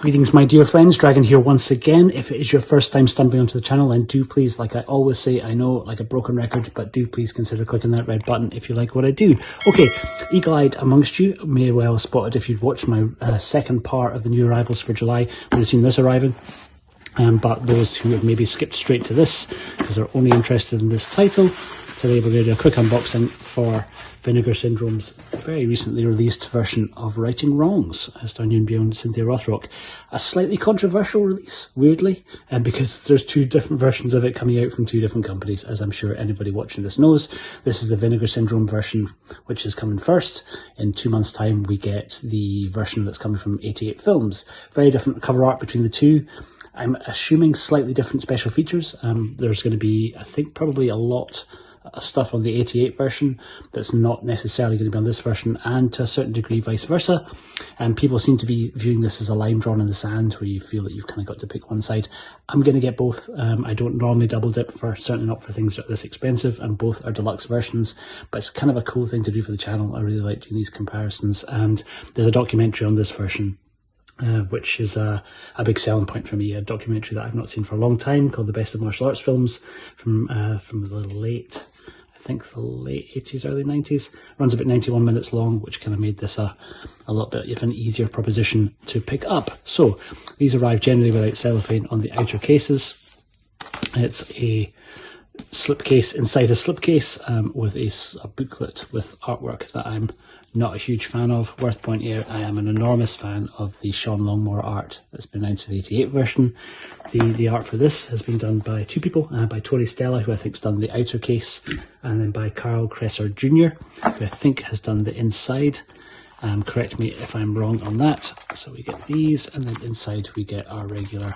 Greetings, my dear friends. Dragon here once again. If it is your first time stumbling onto the channel, then do please, like I always say, I know, like a broken record, but do please consider clicking that red button if you like what I do. Okay, eagle-eyed amongst you may well have spotted, if you'd watched my second part of the new arrivals for July, would have seen this arriving. But those who have maybe skipped straight to this because they're only interested in this title, today we're going to do a quick unboxing for Vinegar Syndrome's very recently released version of Righting Wrongs, starring Ewan Bale and Cynthia Rothrock. A slightly controversial release, weirdly, because there's two different versions of it coming out from two different companies, as I'm sure anybody watching this knows. This is the Vinegar Syndrome version, which is coming first. In 2 months' time, we get the version that's coming from 88 Films. Very different cover art between the two. I'm assuming slightly different special features. There's going to be, I think, probably a lot of stuff on the 88 version that's not necessarily going to be on this version, and to a certain degree vice versa. And people seem to be viewing this as a line drawn in the sand where you feel that you've kind of got to pick one side. I'm going to get both. I don't normally double dip, certainly not for things that are this expensive, and both are deluxe versions, but it's kind of a cool thing to do for the channel. I really like doing these comparisons, and there's a documentary on this version which is a big selling point for me, a documentary that I've not seen for a long time called The Best of Martial Arts Films from the late 80s, early 90s. Runs about 91 minutes long, which kind of made this a little bit of an easier proposition to pick up. So these arrive generally without cellophane on the outer cases. It's a slipcase inside a slipcase with a booklet with artwork that I'm not a huge fan of. Worth pointing out, I am an enormous fan of the Sean Longmore art that's been announced for the 88 version. The art for this has been done by two people, by Tori Stella, who I think's done the outer case, and then by Carl Kresser Jr., who I think has done the inside. Correct me if I'm wrong on that. So we get these, and then inside we get our regular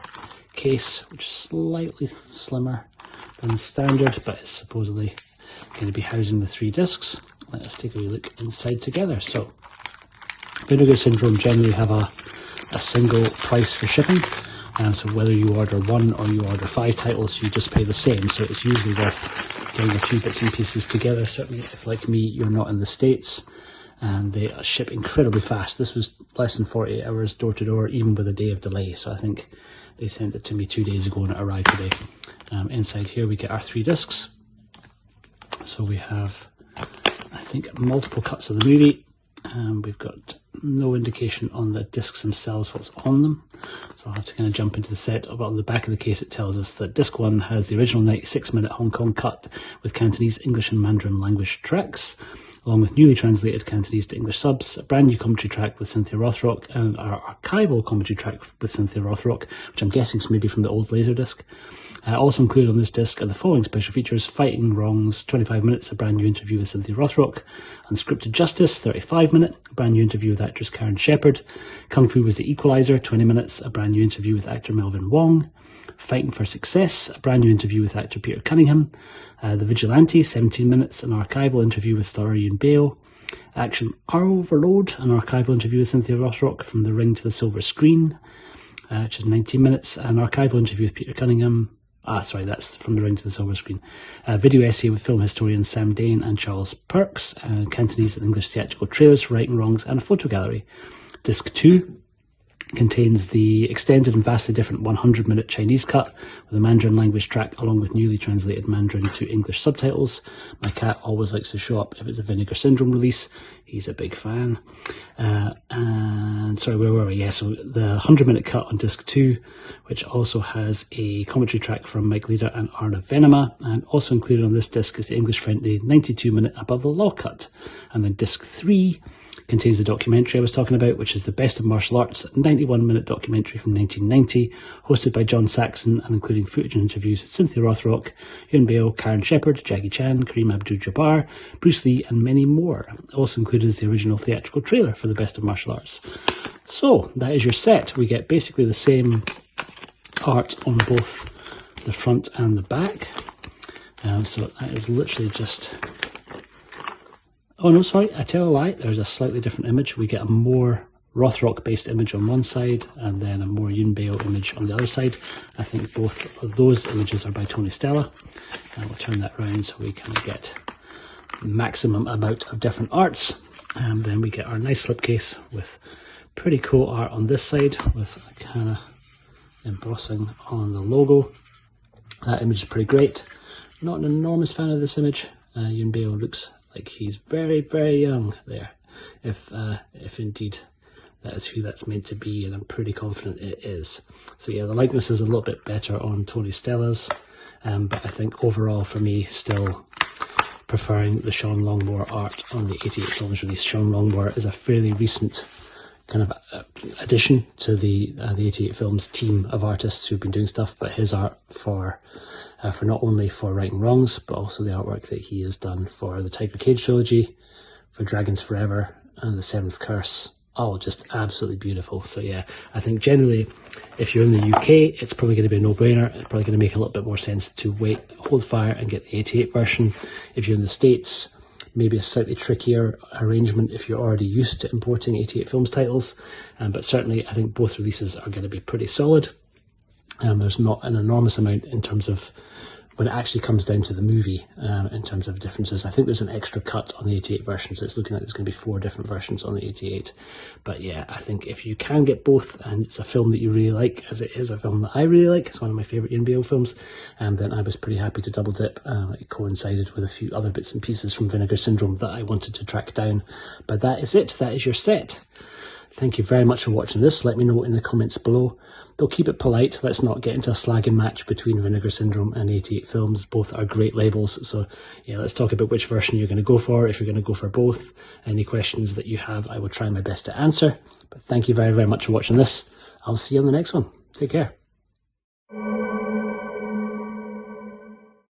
case, which is slightly slimmer than standard, but it's supposedly going to be housing the 3 discs. Let us take a wee look inside together. So, Vinegar Syndrome generally have a single price for shipping. So whether you order 1 or you order 5 titles, you just pay the same. So it's usually worth getting a few bits and pieces together. Certainly if, like me, you're not in the States. And they ship incredibly fast. This was less than 48 hours door to door, even with a day of delay. So I think they sent it to me 2 days ago and it arrived today. Inside here we get our 3 discs. So we have, I think, multiple cuts of the movie. We've got no indication on the discs themselves what's on them, so I'll have to kind of jump into the set. But on the back of the case it tells us that disc 1 has the original 96-minute Hong Kong cut with Cantonese, English and Mandarin language tracks, along with newly translated Cantonese to English subs, a brand new commentary track with Cynthia Rothrock, and our archival commentary track with Cynthia Rothrock, which I'm guessing is maybe from the old Laserdisc. Also included on this disc are the following special features: Fighting Wrongs, 25 minutes, a brand new interview with Cynthia Rothrock; Unscripted Justice, 35 minute, a brand new interview with actress Karen Shepherd; Kung Fu was the Equalizer, 20 minutes, a brand new interview with actor Melvin Wong; Fighting for Success, a brand new interview with actor Peter Cunningham; The Vigilante, 17 minutes, an archival interview with star Ewan Bale; Action Overload, an archival interview with Cynthia Rothrock, From the Ring to the Silver Screen, which is 19 minutes, an archival interview with Peter Cunningham. That's From the Ring to the Silver Screen. A video essay with film historians Sam Dane and Charles Perks, Cantonese and English theatrical trailers for Righting Wrongs, and a photo gallery. Disc 2 contains the extended and vastly different 100-minute Chinese cut with a Mandarin language track along with newly translated Mandarin to English subtitles. My cat always likes to show up if it's a Vinegar Syndrome release. He's a big fan. And sorry, where were we? Yeah, so the 100-minute cut on disc 2, which also has a commentary track from Mike Leader and Arnav Venema, and also included on this disc is the English-friendly 92-minute Above the Law cut. And then disc 3 contains the documentary I was talking about, which is The Best of Martial Arts, a 91-minute documentary from 1990, hosted by John Saxon and including footage and interviews with Cynthia Rothrock, Ewan Bale, Karen Shepherd, Jackie Chan, Kareem Abdul-Jabbar, Bruce Lee, and many more. Also included is the original theatrical trailer for The Best of Martial Arts. So that is your set. We get basically the same art on both the front and the back. So that is literally just... Oh no, sorry, I tell a lie, there's a slightly different image. We get a more Rothrock based image on one side and then a more Ewan Bale image on the other side. I think both of those images are by Tony Stella. And we'll turn that around so we kind of get maximum amount of different arts. And then we get our nice slipcase with Pretty cool art on this side with a kind of embossing on the logo. That image is pretty great. Not an enormous fan of this image. Yunbeo looks like he's very, very young there, if indeed that is who that's meant to be, and I'm pretty confident it is. So yeah, the likeness is a little bit better on Tony Stella's, but I think overall for me, still preferring the Sean Longmore art on the 88 Films release. Sean Longmore is a fairly recent kind of addition to the 88 Films team of artists who've been doing stuff, but his art for not only for Right and Wrongs, but also the artwork that he has done for the Tiger Cage trilogy, for Dragons Forever, and the Seventh Curse. Oh, just absolutely beautiful. So yeah, I think generally, if you're in the UK, it's probably going to be a no-brainer. It's probably going to make a little bit more sense to wait, hold fire, and get the 88 version. If you're in the States, maybe a slightly trickier arrangement if you're already used to importing 88 Films titles. But certainly, I think both releases are going to be pretty solid. There's not an enormous amount in terms of when it actually comes down to the movie, in terms of differences. I think there's an extra cut on the 88 version, so it's looking like there's going to be 4 different versions on the 88. But yeah, I think if you can get both, and it's a film that you really like, as it is a film that I really like, it's one of my favourite Yunbeo films, then I was pretty happy to double dip. It coincided with a few other bits and pieces from Vinegar Syndrome that I wanted to track down. But that is it. That is your set. Thank you very much for watching this. Let me know in the comments below. Though keep it polite, let's not get into a slagging match between Vinegar Syndrome and 88 Films. Both are great labels, so yeah, let's talk about which version you're going to go for, if you're going to go for both. Any questions that you have, I will try my best to answer. But thank you very, very much for watching this. I'll see you on the next one. Take care.